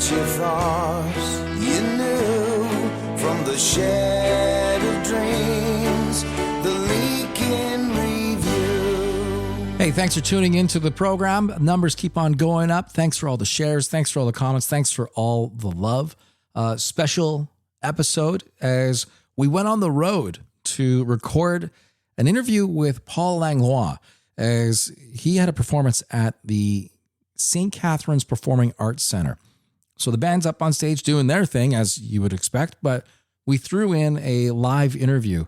what you thought you knew from the shed of dreams, the Leake in review. Hey, thanks for tuning into the program. Numbers keep on going up. Thanks for all the shares. Thanks for all the comments. Thanks for all the love. Special episode as we went on the road to record an interview with Paul Langlois as he had a performance at the St. Catharines Performing Arts Centre. So the band's up on stage doing their thing, as you would expect, but we threw in a live interview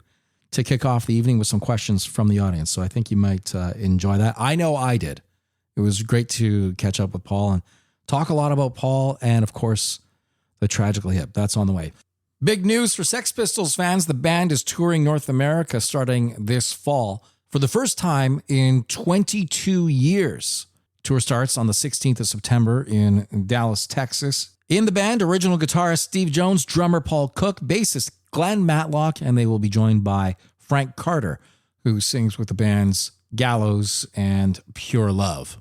to kick off the evening with some questions from the audience. So I think you might enjoy that. I know I did. It was great to catch up with Paul and talk a lot about Paul and, of course, the Tragically Hip. That's on the way. Big news for Sex Pistols fans. The band is touring North America starting this fall for the first time in 22 years. Tour starts on the 16th of September in Dallas, Texas. In the band, original guitarist Steve Jones, drummer Paul Cook, bassist Glenn Matlock, and they will be joined by Frank Carter, who sings with the bands Gallows and Pure Love.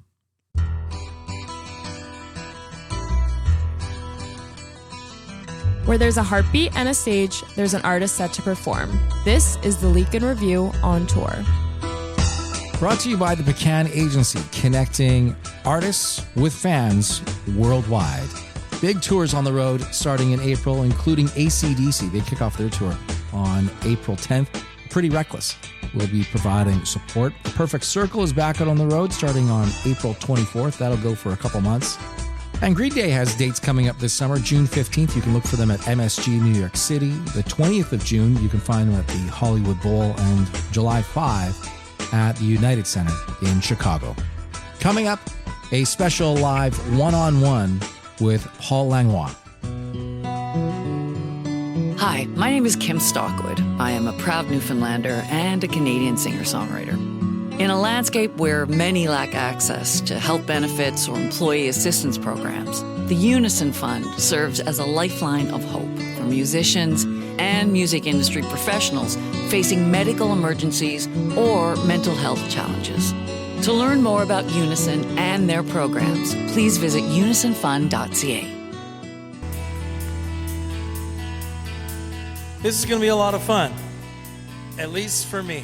Where there's a heartbeat and a stage, there's an artist set to perform. This is the Leake in Review on tour. Brought to you by the Pecan Agency, connecting artists with fans worldwide. Big tours on the road starting in April, including AC/DC. They kick off their tour on April 10th. Pretty Reckless will be providing support. The Perfect Circle is back out on the road starting on April 24th. That'll go for a couple months. And Green Day has dates coming up this summer. June 15th, you can look for them at MSG New York City. The 20th of June, you can find them at the Hollywood Bowl. And July 5 at the United Center in Chicago. Coming up, a special live one-on-one with Paul Langlois. Hi, my name is Kim Stockwood. I am a proud Newfoundlander and a Canadian singer-songwriter. In a landscape where many lack access to health benefits or employee assistance programs, the Unison Fund serves as a lifeline of hope for musicians and music industry professionals facing medical emergencies or mental health challenges. To learn more about Unison and their programs, please visit unisonfund.ca. This is going to be a lot of fun, at least for me.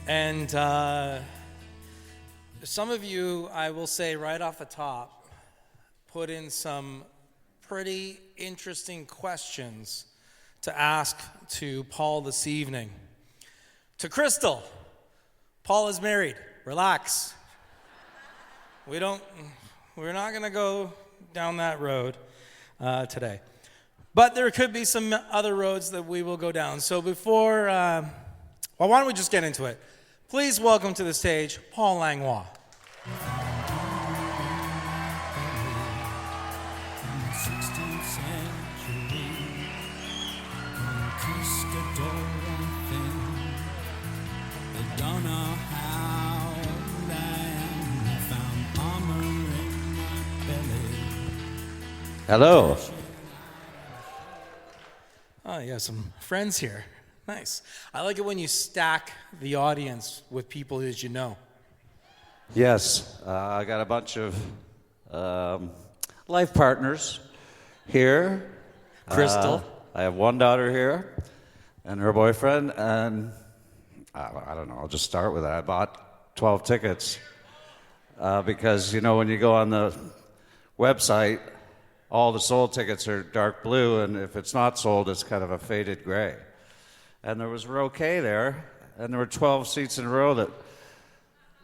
And some of you, I will say right off the top, put in some pretty interesting questions to ask to Paul this evening. To Crystal, Paul is married. Relax. We're not going to go down that road today. But there could be some other roads that we will go down. So before, why don't we just get into it? Please welcome to the stage, Paul Langlois. Hello. Oh, you have some friends here. Nice. I like it when you stack the audience with people that you know. Yes, I got a bunch of life partners here. Crystal. I have one daughter here and her boyfriend, and I don't know, I'll just start with that. I bought 12 tickets because, you know, when you go on the website, all the sold tickets are dark blue, and if it's not sold, it's kind of a faded gray. And there was row K there, and there were 12 seats in a row that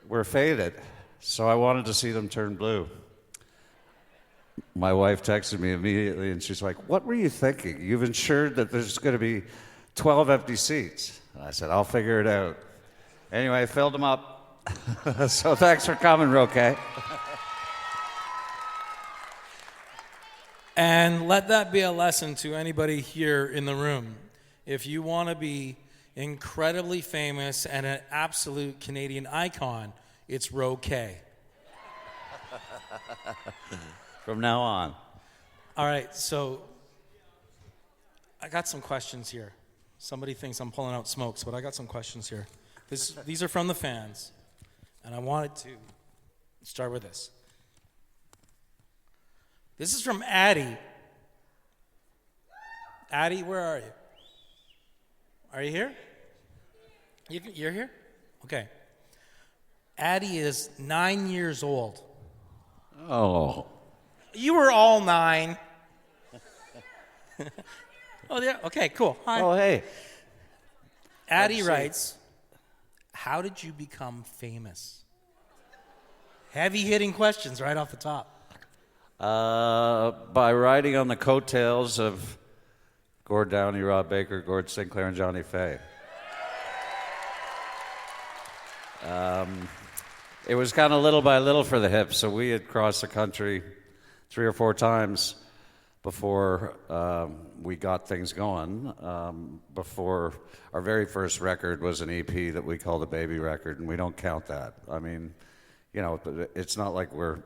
were faded. So I wanted to see them turn blue. My wife texted me immediately, and she's like, "What were you thinking? You've ensured that there's going to be 12 empty seats." And I said, "I'll figure it out." Anyway, I filled them up. So thanks for coming, row K. And let that be a lesson to anybody here in the room. If you want to be incredibly famous and an absolute Canadian icon, it's row K. From now on. All right, so I got some questions here. Somebody thinks I'm pulling out smokes, but I got some questions here. These are from the fans, and I wanted to start with this. This is from Addie. Addie, where are you? Are you here? You're here? Okay. Addie is 9 years old. Oh. You were all 9. Oh, yeah. Okay, cool. Hi. Oh, hey. Addie writes, how did you become famous? Heavy-hitting questions right off the top. By riding on the coattails of Gord Downey, Rob Baker, Gord Sinclair, and Johnny Fay. It was kind of little by little for the Hips, so we had crossed the country 3 or 4 times before we got things going. Before our very first record was an EP that we called a baby record, and we don't count that. I mean, you know, it's not like we're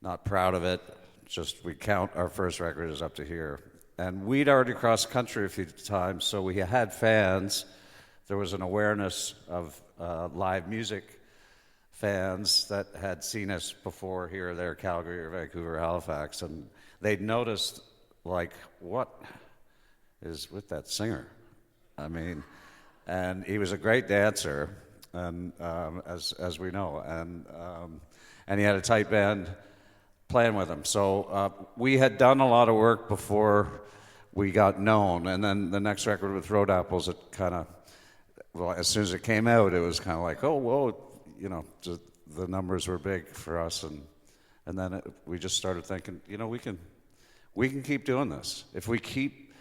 not proud of it. Just we count our first record as up to here. And we'd already crossed country a few times, so we had fans. There was an awareness of live music fans that had seen us before here or there, Calgary or Vancouver, Halifax, and they'd noticed, like, what is with that singer? I mean, and he was a great dancer, and as we know, and he had a tight band playing with him. So we had done a lot of work before we got known, and then the next record with Road Apples, it kind of, well, as soon as it came out, it was kind of like, oh, whoa, you know, the numbers were big for us, and then we just started thinking, you know, we can keep doing this. If we keep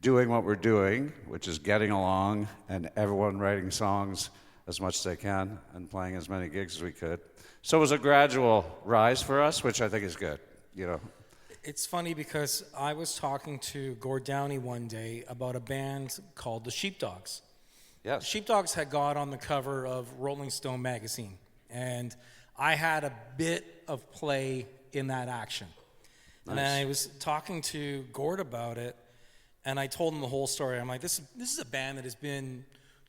doing what we're doing, which is getting along and everyone writing songs as much as they can and playing as many gigs as we could. So it was a gradual rise for us, which I think is good, you know. It's funny because I was talking to Gord Downey one day about a band called the Sheepdogs. Yes. Sheepdogs had got on the cover of Rolling Stone magazine, and I had a bit of play in that action. Nice. And I was talking to Gord about it, and I told him the whole story. I'm like, this is a band that has been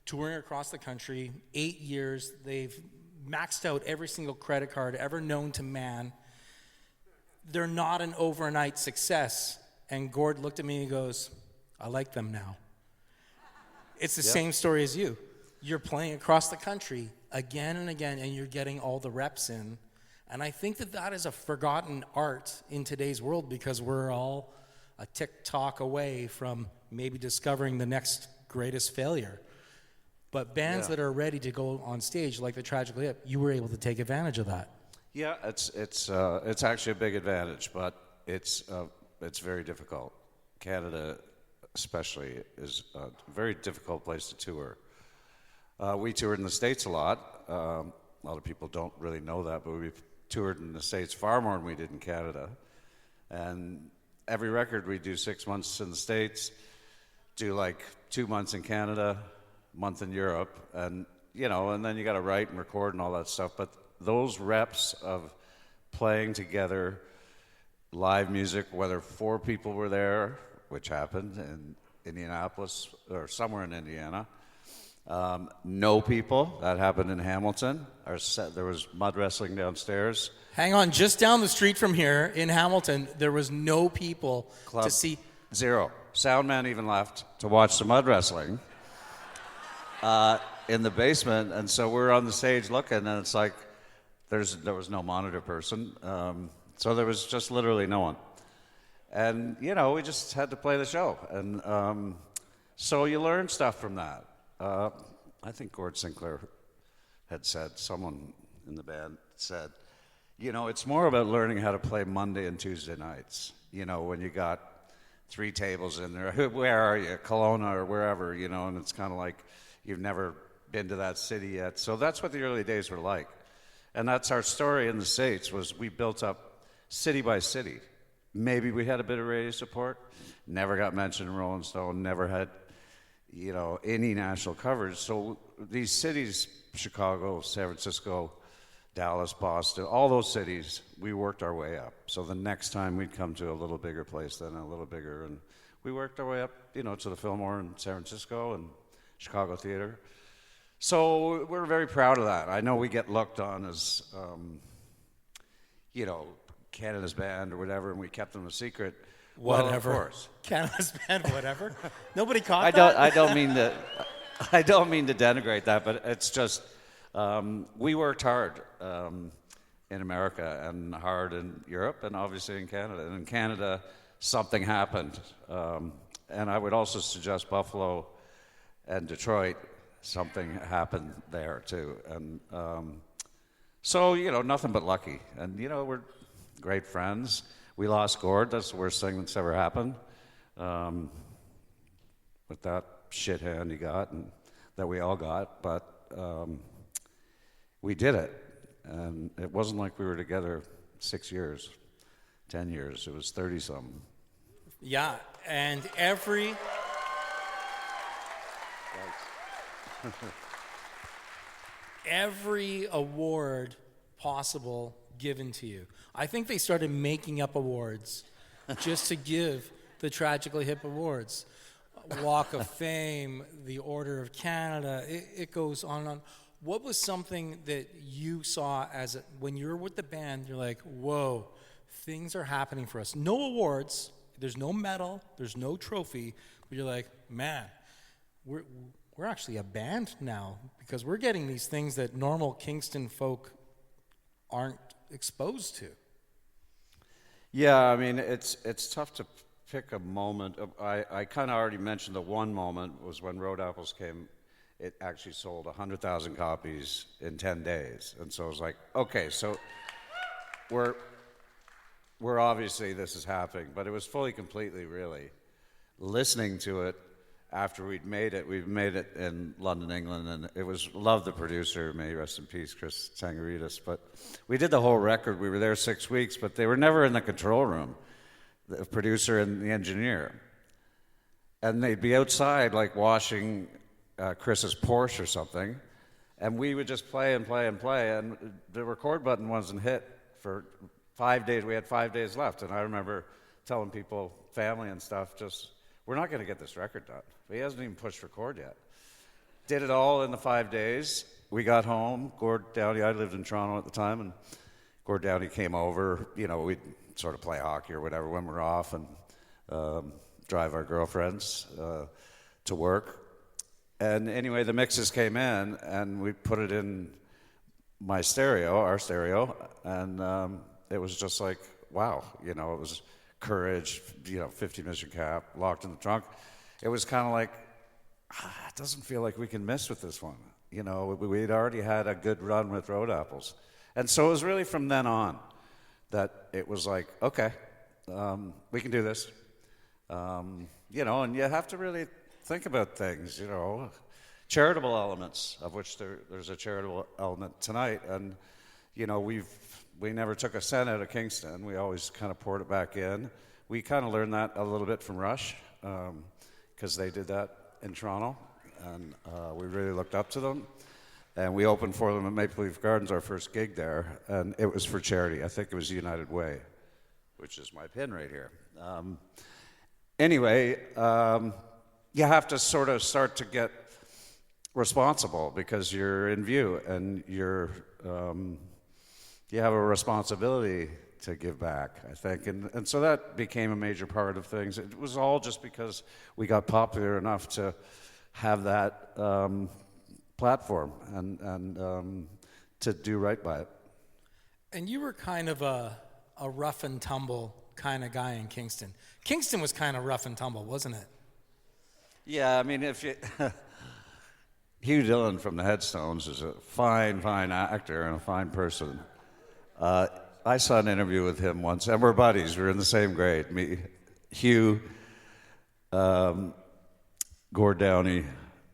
touring across the country 8 years. They've maxed out every single credit card ever known to man. They're not an overnight success. And Gord looked at me and he goes, I like them now. It's the same story as you. You're playing across the country again and again, and you're getting all the reps in. And I think that is a forgotten art in today's world because we're all a tick-tock away from maybe discovering the next greatest failure. But bands that are ready to go on stage, like the Tragically Hip, you were able to take advantage of that. Yeah, it's actually a big advantage, but it's very difficult. Canada, especially, is a very difficult place to tour. We toured in the States a lot. A lot of people don't really know that, but we've toured in the States far more than we did in Canada. And every record we do 6 months in the States, do like 2 months in Canada, month in Europe, and you know, and then you got to write and record and all that stuff. But those reps of playing together live music, whether 4 people were there, which happened in Indianapolis or somewhere in Indiana, no people, that happened in Hamilton. There was mud wrestling downstairs. Hang on, just down the street from here in Hamilton, there was no people to see. 0. Soundman even left to watch the mud wrestling in the basement, and so we're on the stage looking, and it's like there was no monitor person, so there was just literally no one. And, you know, we just had to play the show. And so you learn stuff from that. I think Gord Sinclair had said, someone in the band said, you know, it's more about learning how to play Monday and Tuesday nights. You know, when you got 3 tables in there, where are you, Kelowna or wherever, you know, and it's kind of like you've never been to that city yet. So that's what the early days were like. And that's our story in the States, was we built up city by city. Maybe we had a bit of radio support, never got mentioned in Rolling Stone, never had, you know, any national coverage. So these cities, Chicago, San Francisco, Dallas, Boston, all those cities, we worked our way up. So the next time we'd come to a little bigger place, then a little bigger, and we worked our way up, you know, to the Fillmore in San Francisco and Chicago Theater. So we're very proud of that. I know we get looked on as, you know, Canada's band or whatever, and we kept them a secret. Whatever. Well, of course. Canada's band, whatever. Nobody caught I that? don't mean to I don't mean to denigrate that, but it's just we worked hard in America and hard in Europe and obviously in Canada. And in Canada, something happened. And I would also suggest Buffalo and Detroit, something happened there too. And so, nothing but lucky. And, we're great friends. We lost Gord. That's the worst thing that's ever happened. With that shit hand he got and that we all got. But we did it. And it wasn't like we were together 6 years, 10 years. It was 30-something. Yeah, and every award possible given to you. I think they started making up awards just to give the Tragically Hip Awards. Walk of Fame, the Order of Canada, it goes on and on. What was something that you saw when you were with the band, you're like, whoa, things are happening for us. No awards, there's no medal, there's no trophy, but you're like, man, we're actually a band now because we're getting these things that normal Kingston folk aren't exposed to. Yeah, I mean, it's tough to pick a moment. I kind of already mentioned the one moment was when Road Apples came. It actually sold 100,000 copies in 10 days. And so I was like, okay, so we're obviously this is happening, but it was fully, completely, really, listening to it after we've made it in London, England, and it was, love the producer, may he rest in peace, Chris Sangarides, but we did the whole record. We were there 6 weeks, but they were never in the control room, the producer and the engineer. And they'd be outside, like, washing Chris's Porsche or something, and we would just play and play and play, and the record button wasn't hit for 5 days. We had 5 days left, and I remember telling people, family and stuff, just, we're not going to get this record done. He hasn't even pushed record yet. Did it all in the 5 days. We got home. Gord Downey, I lived in Toronto at the time, and Gord Downey came over. We'd sort of play hockey or whatever when we're off and drive our girlfriends to work. And anyway, the mixes came in, and we put it in our stereo, and it was just like, wow, it was Courage, 50 Mission Cap, Locked in the Trunk. It was kind of like, it doesn't feel like we can miss with this one. We'd already had a good run with Road Apples. And so it was really from then on that it was like, okay, we can do this. And you have to really think about things, charitable elements, of which there's a charitable element tonight. And, we never took a cent out of Kingston. We always kind of poured it back in. We kind of learned that a little bit from Rush, because they did that in Toronto, and we really looked up to them. And we opened for them at Maple Leaf Gardens, our first gig there, and it was for charity. I think it was United Way, which is my pin right here. Anyway, you have to sort of start to get responsible because you're in view, and you have a responsibility to give back, I think. And so that became a major part of things. It was all just because we got popular enough to have that platform and to do right by it. And you were kind of a rough and tumble kind of guy in Kingston. Kingston was kind of rough and tumble, wasn't it? Yeah, I mean, Hugh Dillon from the Headstones is a fine actor and a fine person. I saw an interview with him once, and we're buddies. We're in the same grade. Me, Hugh, Gord Downey,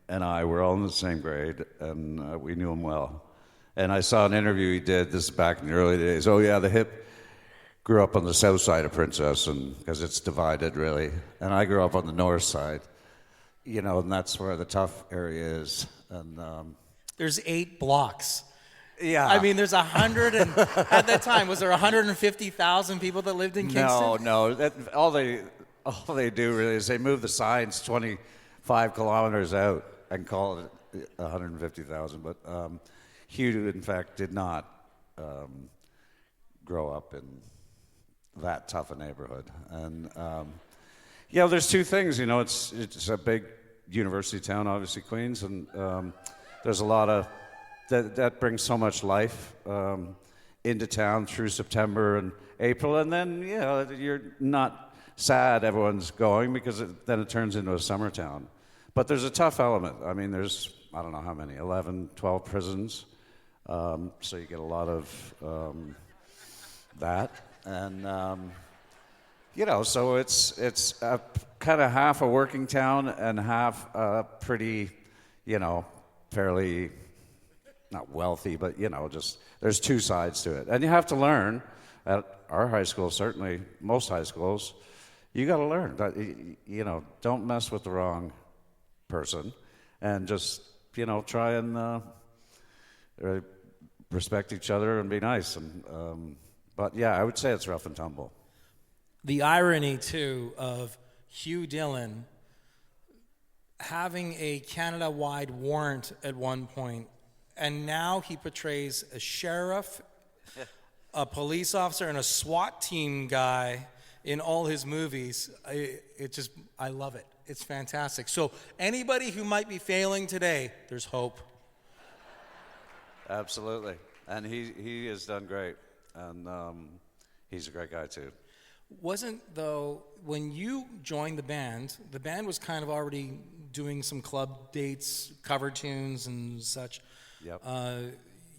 and I were all in the same grade, and we knew him well. And I saw an interview he did, this is back in the early days. Oh, yeah, the Hip grew up on the south side of Princess, because it's divided, really. And I grew up on the north side, and that's where the tough area is. And there's 8 blocks. Yeah. I mean, there's 100, and at that time, was there 150,000 people that lived in Kingston? No. All they do really is they move the signs 25 kilometers out and call it 150,000. But Hugh, in fact, did not grow up in that tough a neighborhood. And yeah, there's two things. You know, it's a big university town, obviously Queens, and there's a lot of that brings so much life into town through September and April, and then you're not sad everyone's going because then it turns into a summer town. But there's a tough element. I mean, there's, I don't know how many, 11, 12 prisons. So you get a lot of that. And, so it's kind of half a working town and half pretty, fairly, not wealthy, but, just there's two sides to it. And you have to learn, at our high school, certainly most high schools, you got to learn that, don't mess with the wrong person and just, try and respect each other and be nice. And but yeah, I would say it's rough and tumble. The irony, too, of Hugh Dillon having a Canada-wide warrant at one point, and now he portrays a sheriff, a police officer, and a SWAT team guy in all his movies. I love it. It's fantastic. So anybody who might be failing today, there's hope. Absolutely. And he has done great. And he's a great guy, too. Wasn't, though, when you joined the band was kind of already doing some club dates, cover tunes and such. Yep.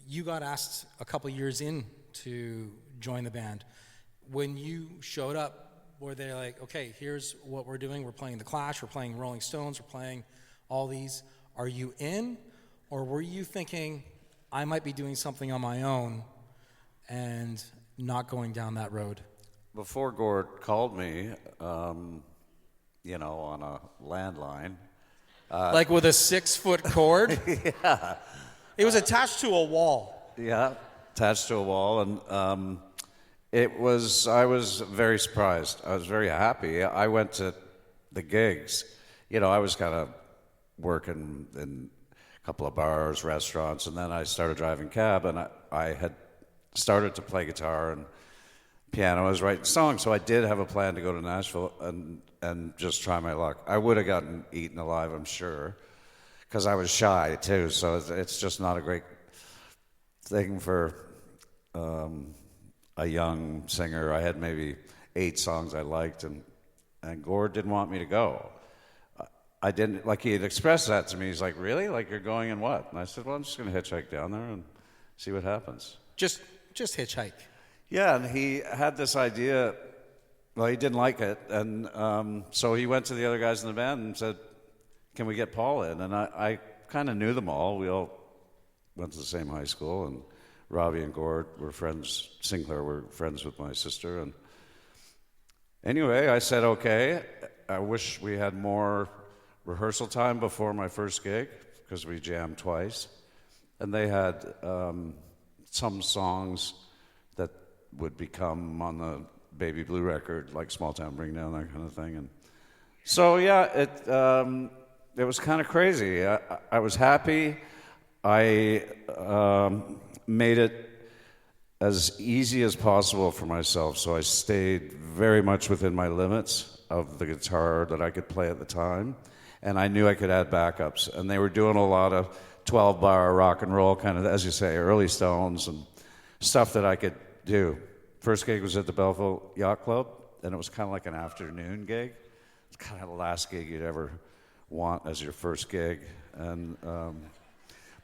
You got asked a couple years in to join the band. When you showed up, were they like, okay, here's what we're doing. We're playing The Clash, we're playing Rolling Stones, we're playing all these. Are you in? Or were you thinking, I might be doing something on my own and not going down that road? Before Gord called me, on a landline. Like with a 6-foot cord? Yeah. It was attached to a wall. Yeah, attached to a wall. And I was very surprised. I was very happy. I went to the gigs. I was kind of working in a couple of bars, restaurants, and then I started driving cab, and I had started to play guitar and piano. I was writing songs, so I did have a plan to go to Nashville and just try my luck. I would have gotten eaten alive, I'm sure, because I was shy too. So it's just not a great thing for a young singer. I had maybe 8 songs I liked, and Gord didn't want me to go. I didn't, like, he had expressed that to me. He's like, really? Like, you're going and what? And I said, well, I'm just going to hitchhike down there and see what happens. Just hitchhike. Yeah, and he had this idea. Well, he didn't like it, and so he went to the other guys in the band and said, can we get Paul in? And I kind of knew them all. We all went to the same high school, and Robbie and Gord were friends. Sinclair were friends with my sister. And anyway, I said, okay. I wish we had more rehearsal time before my first gig, because we jammed twice. And they had some songs that would become on the Baby Blue record, like Small Town Bring Down, that kind of thing. And so, yeah, it was kind of crazy. I was happy. I made it as easy as possible for myself, so I stayed very much within my limits of the guitar that I could play at the time, and I knew I could add backups. And they were doing a lot of 12-bar rock and roll, kind of, as you say, early Stones and stuff that I could do. First gig was at the Belleville Yacht Club, and it was kind of like an afternoon gig. It's kind of the last gig you'd ever want as your first gig. And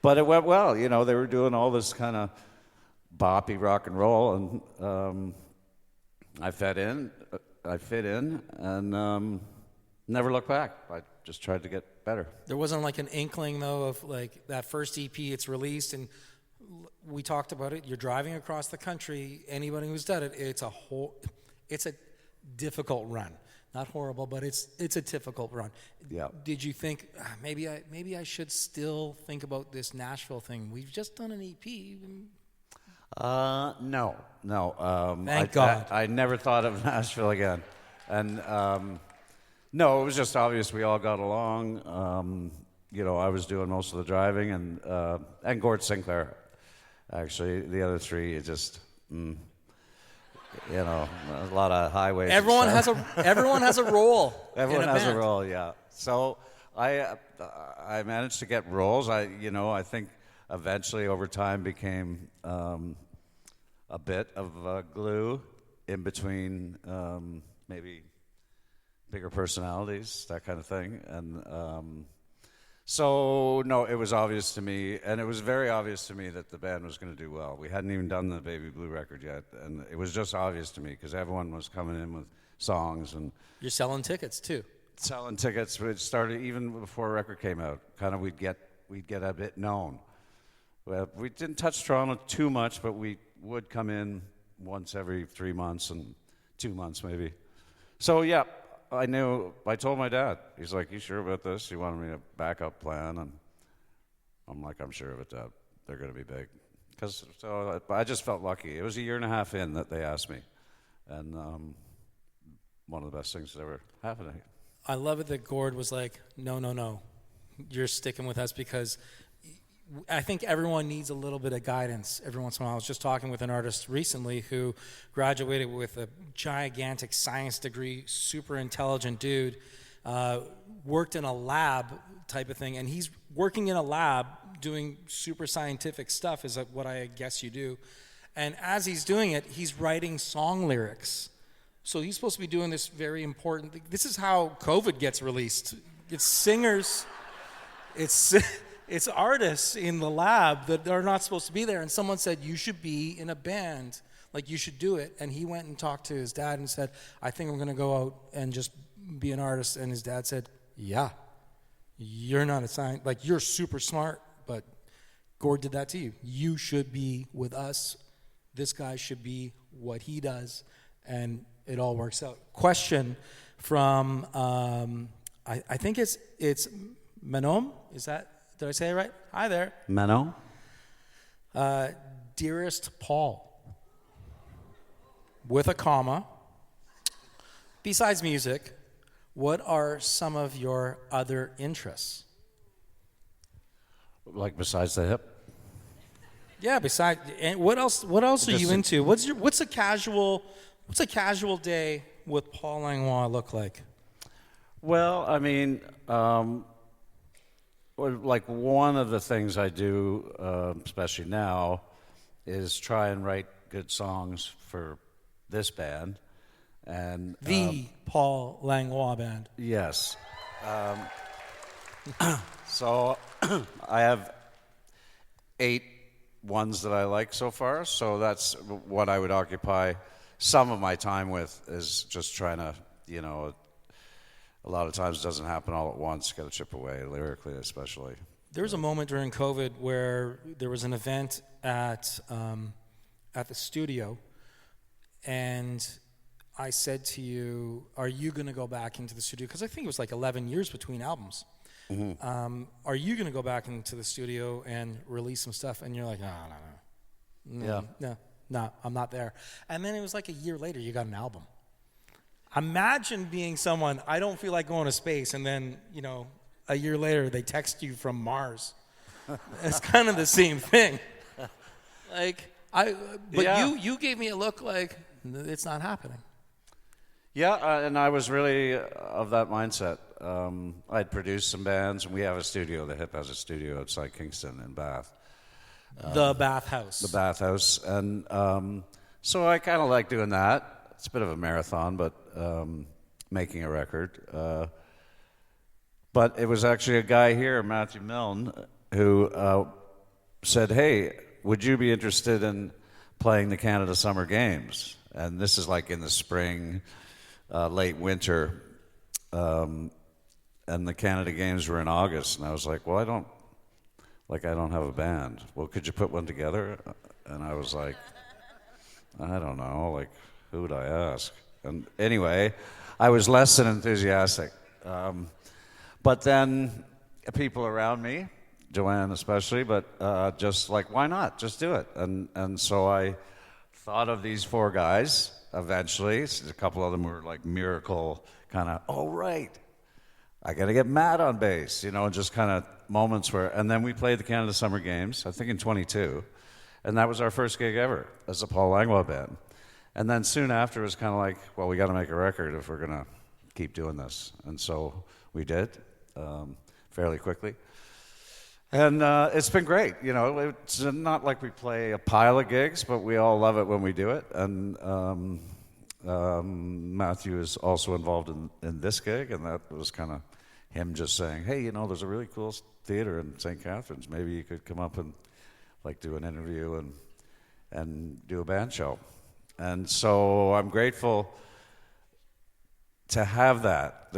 but it went well. They were doing all this kind of boppy rock and roll, and I fit in, and never looked back. I just tried to get better. There wasn't like an inkling, though, of like that first EP, it's released, and we talked about it. You're driving across the country. Anybody who's done it, it's a difficult run. Not horrible, but it's a difficult run. Yeah. Did you think maybe I should still think about this Nashville thing? We've just done an EP. No. Thank God. I never thought of Nashville again, and no, it was just obvious we all got along. I was doing most of the driving, and Gord Sinclair. Actually, the other three, it just, You know, a lot of highways. Everyone has a role. Everyone in a has band. a role, yeah. So I managed to get roles. I think eventually over time became a bit of glue in between maybe bigger personalities, that kind of thing. And so, no, it was obvious to me, and it was very obvious to me that the band was going to do well. We hadn't even done the Baby Blue record yet, and it was just obvious to me because everyone was coming in with songs. And You're selling tickets, too. selling tickets, which started even before a record came out. Kind of we'd get a bit known. Well, we didn't touch Toronto too much, but we would come in once every 3 months and 2 months maybe. So, yeah. I told my dad. He's like, "You sure about this?" He wanted me a backup plan, and I'm like, "I'm sure of it, Dad. They're going to be big." So I just felt lucky. It was a year and a half in that they asked me, and one of the best things that ever happened to me. I love it that Gord was like, no, you're sticking with us, because I think everyone needs a little bit of guidance every once in a while. I was just talking with an artist recently who graduated with a gigantic science degree, super intelligent dude, worked in a lab type of thing, and he's working in a lab doing super scientific stuff, is what I guess you do. And as he's doing it, he's writing song lyrics. So he's supposed to be doing this very important thing. This is how COVID gets released. It's singers, it's artists in the lab that are not supposed to be there. And someone said, "You should be in a band. Like, you should do it." And he went and talked to his dad and said, "I think I'm going to go out and just be an artist." And his dad said, "Yeah, you're not a scientist. Like, you're super smart, but Gord did that to you. You should be with us. This guy should be what he does." And it all works out. Question from, I think it's Manon. Is that, did I say it right? Hi there. Manon? Dearest Paul, with a comma, besides music, what are some of your other interests? Like besides the hip? Yeah, besides, and what else are you into? What's a casual day with Paul Langlois look like? Well, I mean, like one of the things I do, especially now, is try and write good songs for this band. And The Paul Langlois Band. yes. So I have 8 ones that I like so far. So that's what I would occupy some of my time with, is just trying to, a lot of times it doesn't happen all at once. Got to chip away, lyrically especially. There was a moment during COVID where there was an event at the studio, and I said to you, "Are you going to go back into the studio?" Because I think it was like 11 years between albums. Mm-hmm. Are you going to go back into the studio and release some stuff? And you're like, no, I'm not there. And then it was like a year later, you got an album. Imagine being someone, I don't feel like going to space, and then, a year later they text you from Mars. It's kind of the same thing. You gave me a look like it's not happening. Yeah, and I was really of that mindset. I'd produced some bands, and we have a studio. The Hip has a studio outside Kingston in Bath. The Bathhouse. The Bathhouse. And so I kind of like doing that. It's a bit of a marathon, but making a record. But it was actually a guy here, Matthew Milne, who said, "Hey, would you be interested in playing the Canada Summer Games?" And this is like in the spring, late winter. And the Canada Games were in August. And I was like, "Well, I don't have a band. Well, could you put one together?" And I was like, "I don't know. Like, who would I ask?" And anyway, I was less than enthusiastic. But then people around me, Joanne especially, but just like, why not? Just do it. And so I thought of these 4 guys eventually. A couple of them were like miracle kind of, oh, right, I got to get Matt on bass, just kind of moments where, and then we played the Canada Summer Games, I think in 22, and that was our first gig ever as a Paul Langlois band. And then soon after, it was kind of like, well, we got to make a record if we're going to keep doing this. And so we did, fairly quickly. And it's been great. You know, it's not like we play a pile of gigs, but we all love it when we do it. And Matthew is also involved in this gig, and that was kind of him just saying, hey, you know, there's a really cool theater in St. Catharines. Maybe you could come up and like do an interview and do a band show. And so I'm grateful to have that.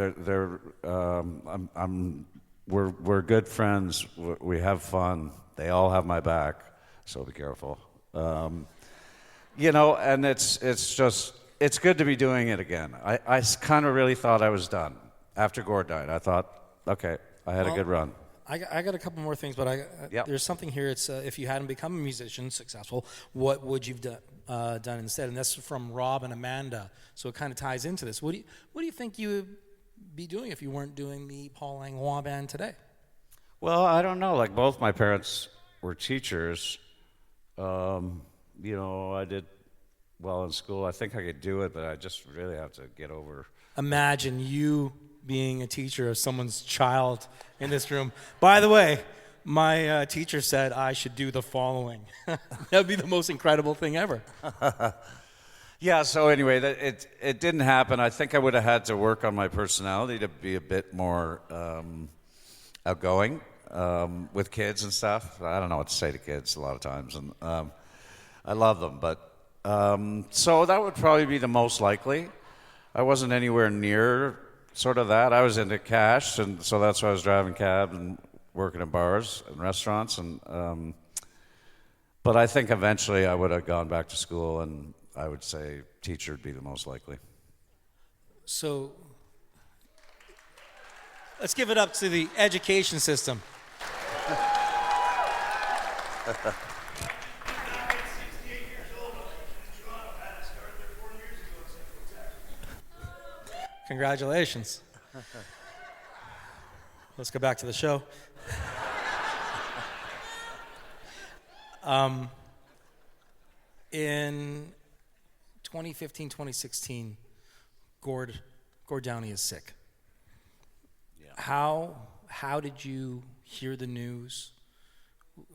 We're good friends. We have fun. They all have my back, so be careful. You know, and it's good to be doing it again. I kind of really thought I was done after Gord died. I thought, okay, I had a good run. I got a couple more things, but there's something here. It's if you hadn't become a musician, successful, what would you've done instead? And that's from Rob and Amanda. So it kind of ties into this. What do you think you would be doing if you weren't doing the Paul Langlois band today? Well, I don't know. Like both my parents were teachers. You know, I did well in school. I think I could do it, but I just really have to get over. Imagine you being a teacher of someone's child in this room. By the way, my teacher said I should do the following. That would be the most incredible thing ever. Yeah, so anyway, it didn't happen. I think I would have had to work on my personality to be a bit more outgoing with kids and stuff. I don't know what to say to kids a lot of times, and I love them. But so that would probably be the most likely. I wasn't anywhere near sort of that. I was into cash, and so that's why I was driving cabs and working in bars and restaurants. And but I think eventually I would have gone back to school, and I would say teacher would be the most likely. So let's give it up to the education system. Congratulations. Let's go back to the show. In 2015, 2016, Gord Downey is sick. Yeah. How did you hear the news?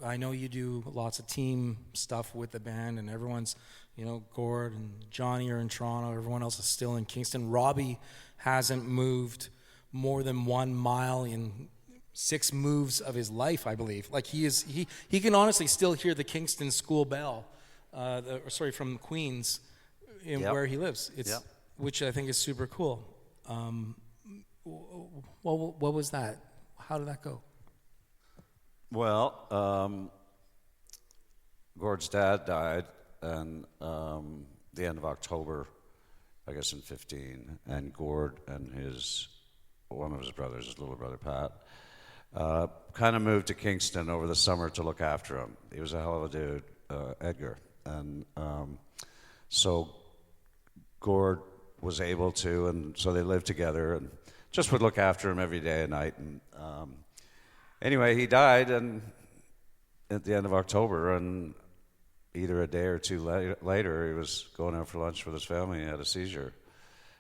I know you do lots of team stuff with the band, and everyone's, you know, Gord and Johnny are in Toronto. Everyone else is still in Kingston. Robbie hasn't moved more than 1 mile in 6 moves of his life, I believe. Like he can honestly still hear the Kingston school bell, from Queens, where he lives. Which I think is super cool. What was that? How did that go? Well, Gord's dad died in the end of October, I guess in 15, and Gord and one of his brothers, his little brother Pat, kind of moved to Kingston over the summer to look after him. He was a hell of a dude, Edgar, and so Gord was able to, and so they lived together and just would look after him every day and night. And anyway, he died at the end of October, and either a day or two later, he was going out for lunch with his family and he had a seizure.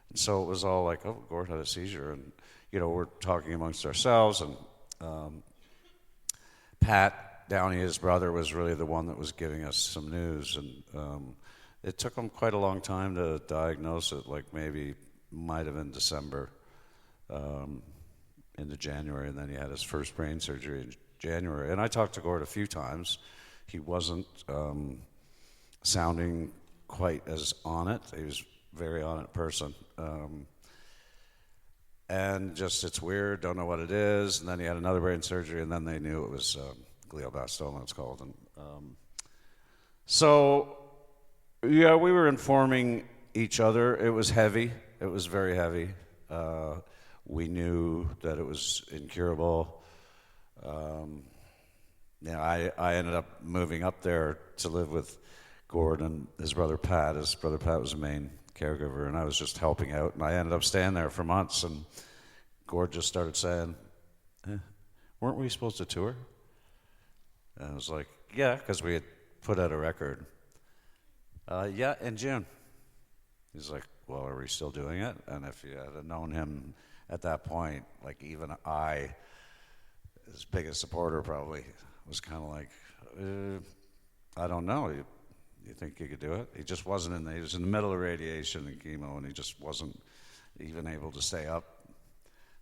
And so it was all like, oh, Gord had a seizure. And, you know, we're talking amongst ourselves. And Pat Downey, his brother, was really the one that was giving us some news. And it took him quite a long time to diagnose it, like maybe might have been December into January. And then he had his first brain surgery in January. And I talked to Gord a few times. He wasn't sounding quite as on it. He was a very on it person. And just, it's weird, don't know what it is. And then he had another brain surgery, and then they knew it was glioblastoma, it's called. And so, yeah, we were informing each other. It was heavy. It was very heavy. We knew that it was incurable. I ended up moving up there to live with Gord and his brother Pat. His brother Pat was the main caregiver, and I was just helping out. And I ended up staying there for months, and Gord just started saying, weren't we supposed to tour? And I was like, yeah, because we had put out a record. In June. He's like, well, are we still doing it? And if you had known him at that point, like even I, his biggest supporter probably, was kind of like, I don't know. You think you could do it? He just wasn't he was in the middle of radiation and chemo, and he just wasn't even able to stay up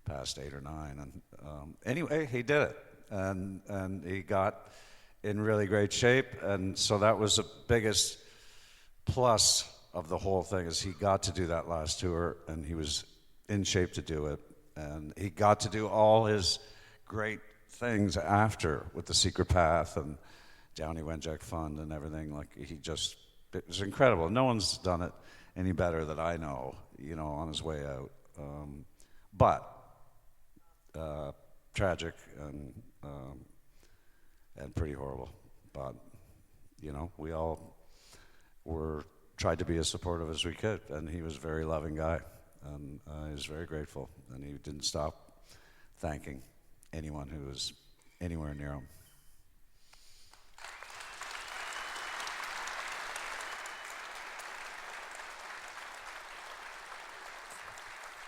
past 8 or 9. And anyway, he did it, and he got in really great shape, and so that was the biggest plus of the whole thing, is he got to do that last tour, and he was in shape to do it, and he got to do all his great things after with the Secret Path and Downey Wenjack Fund and everything. Like, it was incredible. No one's done it any better that I know, on his way out. But tragic and pretty horrible. But we all tried to be as supportive as we could, and he was a very loving guy, and he was very grateful, and he didn't stop thanking anyone who was anywhere near him.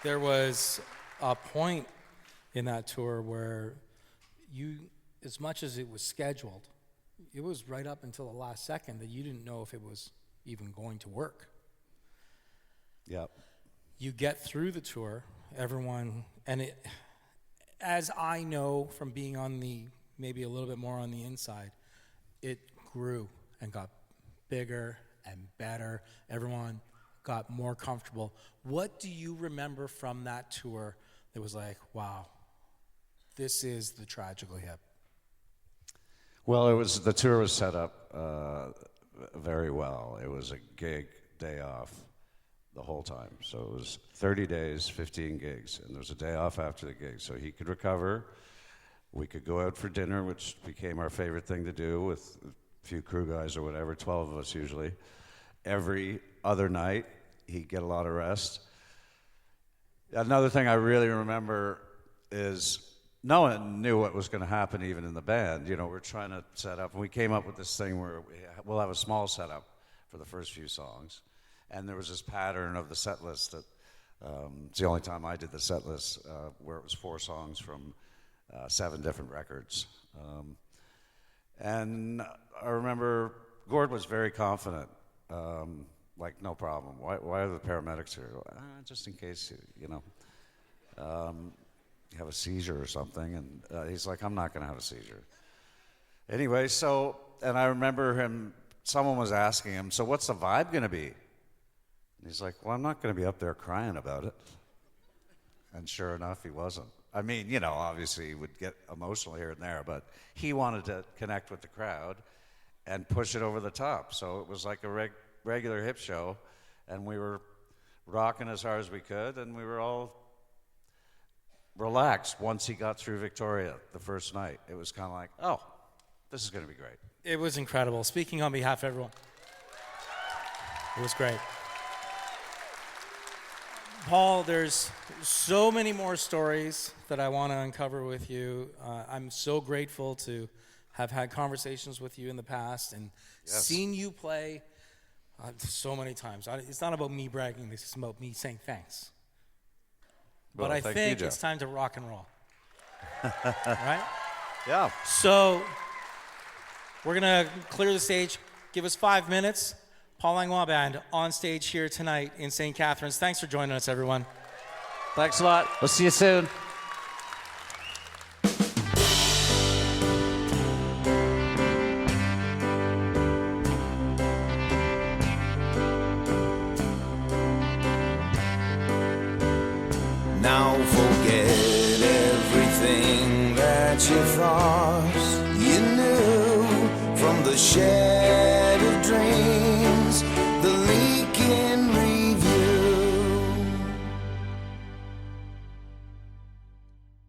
There was a point in that tour where you, as much as it was scheduled, it was right up until the last second that you didn't know if it was even going to work. Yep. You get through the tour, everyone, and it, as I know from being on maybe a little bit more on the inside, it grew and got bigger and better. Everyone got more comfortable. What do you remember from that tour that was like, wow, this is the Tragically Hip? Well, the tour was set up very well. It was a gig, day off the whole time. So it was 30 days, 15 gigs, and there was a day off after the gig. So he could recover. We could go out for dinner, which became our favorite thing to do with a few crew guys or whatever, 12 of us usually. Every other night, he'd get a lot of rest. Another thing I really remember is no one knew what was going to happen even in the band. We're trying to set up, and we came up with this thing where we'll have a small setup for the first few songs. And there was this pattern of the set list that it's the only time I did the set list where it was 4 songs from 7 different records. And I remember Gord was very confident, like, no problem. Why are the paramedics here? Just in case, you have a seizure or something. And he's like, I'm not going to have a seizure. Anyway, and I remember someone was asking him, so what's the vibe going to be? And he's like, well, I'm not going to be up there crying about it. And sure enough, he wasn't. I mean, obviously he would get emotional here and there, but he wanted to connect with the crowd and push it over the top. So it was like a regular hip show, and we were rocking as hard as we could, and we were all relaxed once he got through Victoria the first night. It was kind of like, oh, this is going to be great. It was incredible. Speaking on behalf of everyone, it was great. Paul, there's so many more stories that I want to uncover with you. I'm so grateful to have had conversations with you in the past and seen you play so many times. It's not about me bragging. This is about me saying thanks. Well, but I think it's time to rock and roll. Right? Yeah. So we're going to clear the stage. Give us 5 minutes. Paul Langlois Band on stage here tonight in St. Catharines. Thanks for joining us, everyone. Thanks a lot. We'll see you soon. Now forget everything that you thought you knew from the shade